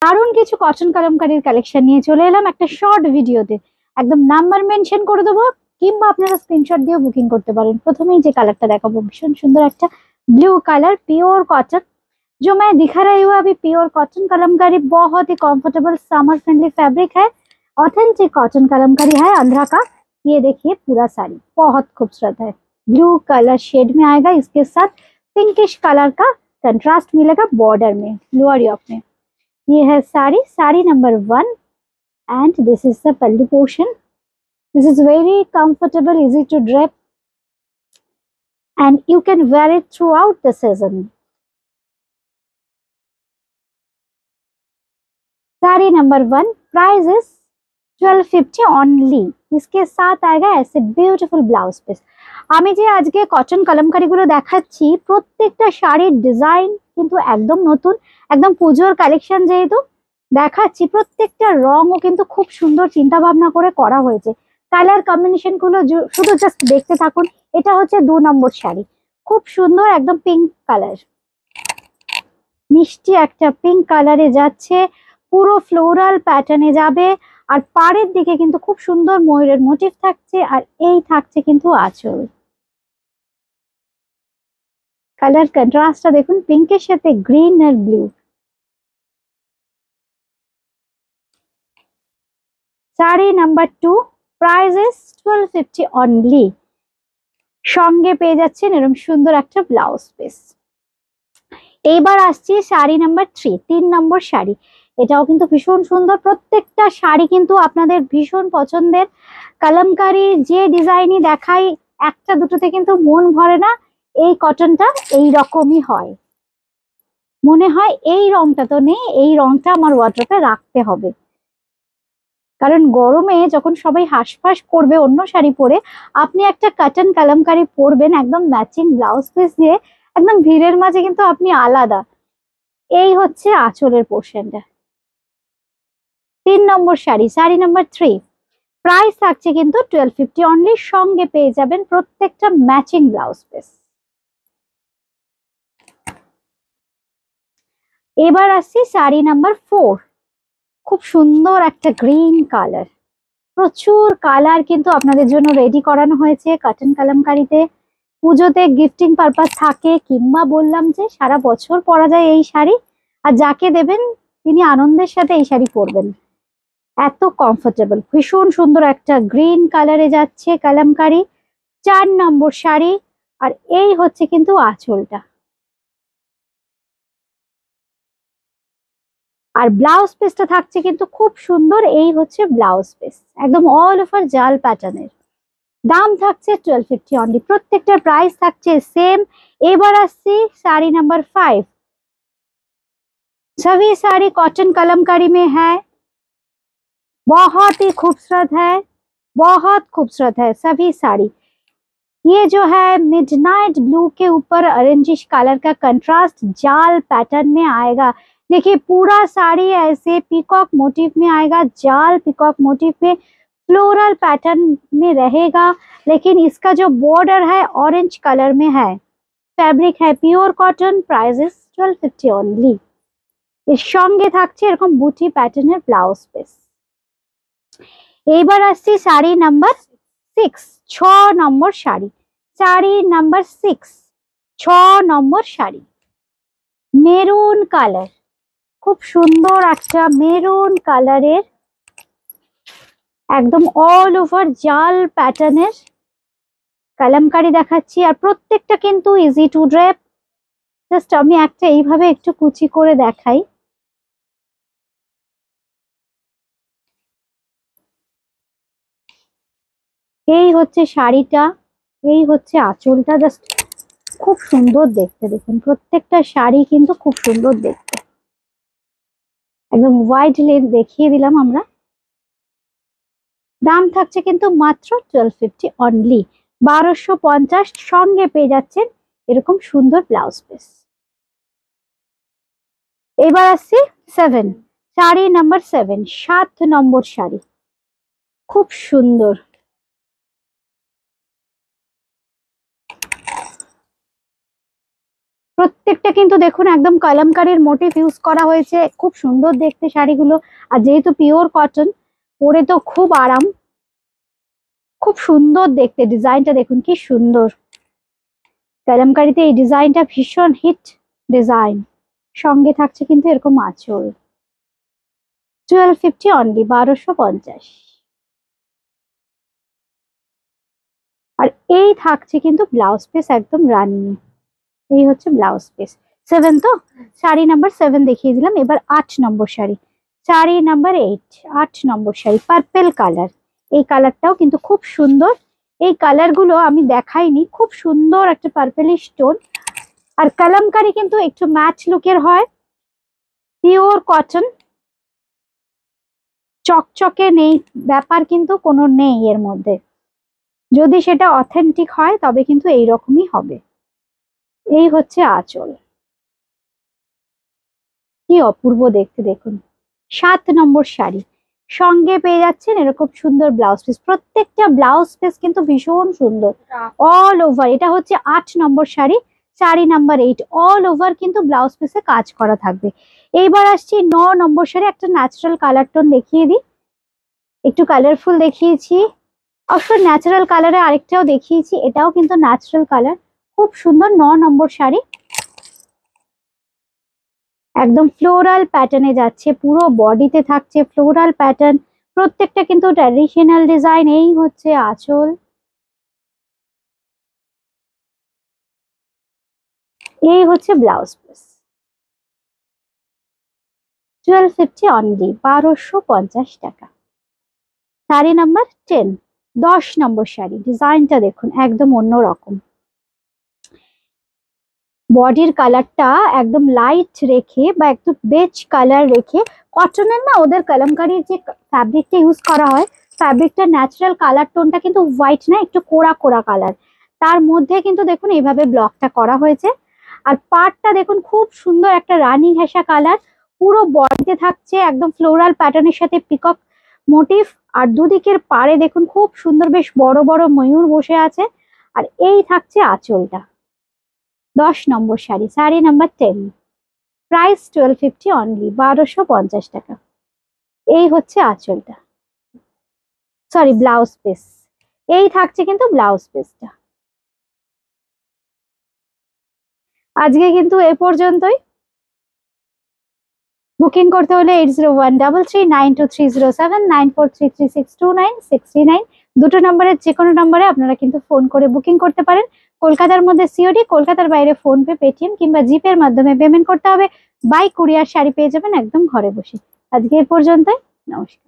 দারুণ কিছু cotton কালামকারীর collection নিয়ে চলে এলাম একটা শর্ট ভিডিওতে। একদম নাম্বার মেনশন করে দেবো, কিংবা আপনারা স্ক্রিনশট দিয়ে বুকিং করতে পারেন। প্রথমেই যে কালারটা দেখাবো ভীষণ সুন্দর একটা ब्लू कलर प्योर कॉटन, जो मैं दिखा रही हूँ अभी प्योर कॉटन कलमकारी। बहुत ही कंफर्टेबल समर फ्रेंडली फैब्रिक है, ऑथेंटिक कॉटन कलमकारी है आंध्रा का। ये देखिए पूरा साड़ी बहुत खूबसूरत है, ब्लू कलर शेड में आएगा, इसके साथ पिंकिश कलर का कंट्रास्ट मिलेगा बॉर्डर में, लोअर योक में। ये है sari, sari number 1 and this is the pallu portion. This is very comfortable, easy to drape and you can wear it throughout the season. Sari number 1 price is 1250 only। इसके साथ आएगा ऐसे ब्यूटीफुल ब्लाउज पिस। আমি যে আজকে কটন কলমকারীগুলো দেখাচ্ছি প্রত্যেকটা শাড়ির ডিজাইন কিন্তু একদম নতুন, একদম পুজোর কালেকশন যেহেতু দেখাচ্ছি, প্রত্যেকটা রঙও কিন্তু খুব সুন্দর চিন্তা ভাবনা করে করা হয়েছে। কালার কম্বিনেশন গুলো শুধু জাস্ট দেখতে থাকুন। এটা হচ্ছে 2 নম্বর শাড়ি, খুব সুন্দর একদম পিঙ্ক কালার, মিষ্টি একটা পিঙ্ক কালারে যাচ্ছে, পুরো ফ্লোরাল প্যাটার্নে যাবে। আর পাড়ের দিকে কিন্তু খুব সুন্দর ময়ূরের মোটিভ থাকছে, আর এই থাকছে কিন্তু আঁচল। কালার কন্ট্রাস্টটা দেখুন, পিঙ্কের সাথে গ্রিন আর blue. Sari number 2 price is 1250 only. সঙ্গে পেয়ে যাচ্ছেন এরকম সুন্দর একটা ব্লাউজ পিস। এইবার আসছি শাড়ি নাম্বার 3 নম্বর শাড়ি। এটাও কিন্তু ভীষণ সুন্দর, প্রত্যেকটা শাড়ি কিন্তু আপনাদের ভীষণ পছন্দের। কলমকারি যে ডিজাইনই দেখাই একটা দুটোতে কিন্তু মন ভরে না। এই কটনটা এই রকমই হয়, মনে হয় এই রংটা তো নেই, এই রংটা আমার ওয়ার্ড্রোবে রাখতে হবে। কারণ গরমে যখন সবাই হাঁসফাঁস করবে অন্য শাড়ি পরে, আপনি একটা কটন কলমকারি পরবেন একদম ম্যাচিং ব্লাউজ পিস দিয়ে, একদম ভিড়ের মাঝে কিন্তু আপনি আলাদা। এই হচ্ছে আঁচলের পোর্শনটা। 3 নম্বর শাড়ি, শাড়ি নাম্বার 3 প্রাইস থাকছে কিন্তু 1250 অনলি। সঙ্গে পেয়ে যাবেন প্রত্যেকটা ম্যাচিং ব্লাউজ পিস। এবার আসছি শাড়ি নাম্বার 4, খুব সুন্দর একটা গ্রিন কালার। প্রচুর কালার কিন্তু আপনাদের জন্য রেডি করানো হয়েছে কটন কলমকারিতে। পুজোতে গিফটিং পারপাস থাকে, কিংবা বললাম যে সারা বছর পরা যায় এই শাড়ি, আর যাকে দেবেন তিনি আনন্দের সাথে এই শাড়ি পরবেন। এত কমফোর্টেবল, ভীষণ সুন্দর একটা গ্রিন কালারে যাচ্ছে কলমকারি। 4 নম্বর শাড়ি, আর এই হচ্ছে কিন্তু আঁচলটা। আর ব্লাউজ পিসটা থাকছে কিন্তু খুব সুন্দর, এই হচ্ছে ব্লাউজ পিস একদম অল ওভার জাল প্যাটার্নের। দাম থাকছে 1250 অনলি, প্রত্যেকটার প্রাইস থাকছে সেম। এবার আসছি শাড়ি নাম্বার 5। सभी साड़ी कॉटन कलमकारी में है, बहुत ही खूबसूरत है, बहुत खूबसूरत है सभी साड़ी। ये जो है मिडनाइट ब्लू के ऊपर ऑरेंजिश कलर का कंट्रास्ट जाल पैटर्न में आएगा। देखिए पूरा साड़ी ऐसे पीकॉक मोटिव में आएगा, जाल पीकॉक मोटिव में फ्लोरल पैटर्न में रहेगा, लेकिन इसका जो बॉर्डर है ऑरेंज कलर में है। फैब्रिक है pure cotton, price is 1250 only. এর সঙ্গে থাকছে এরকম বুটি প্যাটার্নের ব্লাউজ পিস। এইবার আসছি শাড়ি নাম্বার 6, 6 নম্বর শাড়ি, শাড়ি নাম্বার 6, 6 নম্বর শাড়ি। মেরুন কালার, খুব সুন্দর একটা মেরুন কালারের একদম অল ওভার জাল প্যাটার্নের কলমকারি দেখাচ্ছি। আর প্রত্যেকটা কিন্তু ইজি টু ড্রেপ। জাস্ট আমি একটা এইভাবে একটু কুচি করে দেখাই। এই হচ্ছে শাড়িটা, এই হচ্ছে আঁচলটা, জাস্ট খুব সুন্দর দেখতে। দেখুন প্রত্যেকটা শাড়ি কিন্তু খুব সুন্দর দেখতে, একদম ওয়াইড লেন দেখিয়ে দিলাম আমরা। দাম থাকছে কিন্তু মাত্র 1250 অনলি, 1250। সঙ্গে পেয়ে যাচ্ছেন এরকম সুন্দর ব্লাউজ পিস। এবার আসছি 7, শাড়ি নাম্বার 7, 7 নম্বর শাড়ি, খুব সুন্দর। প্রত্যেকটা কিন্তু দেখুন একদম কলমকারীর মোটিভ ইউজ করা হয়েছে, খুব সুন্দর দেখতে শাড়িগুলো। আর যেহেতু পিওর কটন, পরে তো খুব আরাম, খুব সুন্দর দেখতে। ডিজাইনটা দেখুন কি সুন্দর, কলমকারীতে এই ডিজাইনটা ভীষণ হিট ডিজাইন। সঙ্গে থাকছে কিন্তু এরকম আঁচল। 1250 অনলি, 1250। আর এই থাকছে কিন্তু ব্লাউজ পিস একদম রানিং। এই হচ্ছে ব্লাউজ পিস। 7 তো, শাড়ি নাম্বার 7 দেখিয়ে দিলাম। এবার 8 number sari, sari number 8, 8 number sari, purple colour. এই কালারটাও কিন্তু খুব সুন্দর। এই কালার গুলো আমি দেখাইনি, খুব সুন্দর একটা পার্পেলিশ টোন। আর কালামকারি কিন্তু একটু ম্যাচ লুকের হয়, পিওর কটন, চকচকে নেই ব্যাপার কিন্তু কোনো নেই এর মধ্যে। যদি সেটা অথেন্টিক হয় তবে কিন্তু এইরকমই হবে। এই হচ্ছে আঁচল, কি অপূর্ব দেখতে দেখুন। 7 নম্বর শাড়ি, সঙ্গে পেয়ে যাচ্ছেন এরকম সুন্দর ব্লাউজ পিস। প্রত্যেকটা ব্লাউজ পিস কিন্তু ভীষণ সুন্দর, অল ওভার। এটা হচ্ছে 8 number sari, sari number 8। All over কিন্তু ব্লাউজ পিসে কাজ করা থাকবে। এইবার আসছি 9 নম্বর শাড়ি। একটা ন্যাচারাল কালার টোন দেখিয়ে দিই, একটু কালারফুল দেখিয়েছি। অবশ্য ন্যাচারাল কালারে আরেকটাও দেখিয়েছি, এটাও কিন্তু ন্যাচারাল কালার, খুব সুন্দর। 9 নম্বর শাড়ি, একদম ফ্লোরাল প্যাটার্নে যাচ্ছে, পুরো বডিতে থাকছে ফ্লোরাল প্যাটার্ন। প্রত্যেকটা কিন্তু ট্র্যাডিশনাল ডিজাইন। এই হচ্ছে আঁচল, এই হচ্ছে ব্লাউজ পিস। 1250 অনলি, 1250 টাকা। Sari number 10, 10 number sari. ডিজাইনটা দেখুন একদম অন্যরকম, বডির কালারটা একদম লাইট রেখে বা একটু বেজ কালার রেখে। কটনের না ওদের কলমকারীর যে ফ্যাব্রিকটা ইউজ করা হয়, ফ্যাব্রিকটা ন্যাচারাল কালার টোনটা কিন্তু হোয়াইট না, একটু কোড়া কোড়া কালার। তার মধ্যে কিন্তু দেখুন এইভাবে ব্লকটা করা হয়েছে। আর পাড়টা দেখুন খুব সুন্দর একটা রানী ঘেঁষা কালার, পুরো বডিতে থাকছে একদম ফ্লোরাল প্যাটার্নের সাথে পিকক মোটিভ। আর দুদিকের পাড়ে দেখুন খুব সুন্দর বেশ বড় বড় ময়ূর বসে আছে। আর এই থাকছে আঁচলটা। 10 number sari, sari number 10, price 1250 only, 1250 টাকা। এই হচ্ছে আঁচলটা, সরি ব্লাউজ পিস। এই থাকছে কিন্তু ব্লাউজ পিসটা। আজকে কিন্তু এ পর্যন্তই। বুকিং করতে হলে 8013392307, 9433629639, দুটো নম্বরের যে কোনো নম্বরে আপনারা কিন্তু ফোন করে বুকিং করতে পারেন। কলকাতার মধ্যে সিওডি, কলকাতার বাইরে ফোনপে, পেটিএম কিংবা জিপে এর মাধ্যমে পেমেন্ট করতে হবে। বাই কুরিয়ার শাড়ি পেয়ে যাবেন একদম ঘরে বসে। আজকে এ পর্যন্তই, নমস্কার।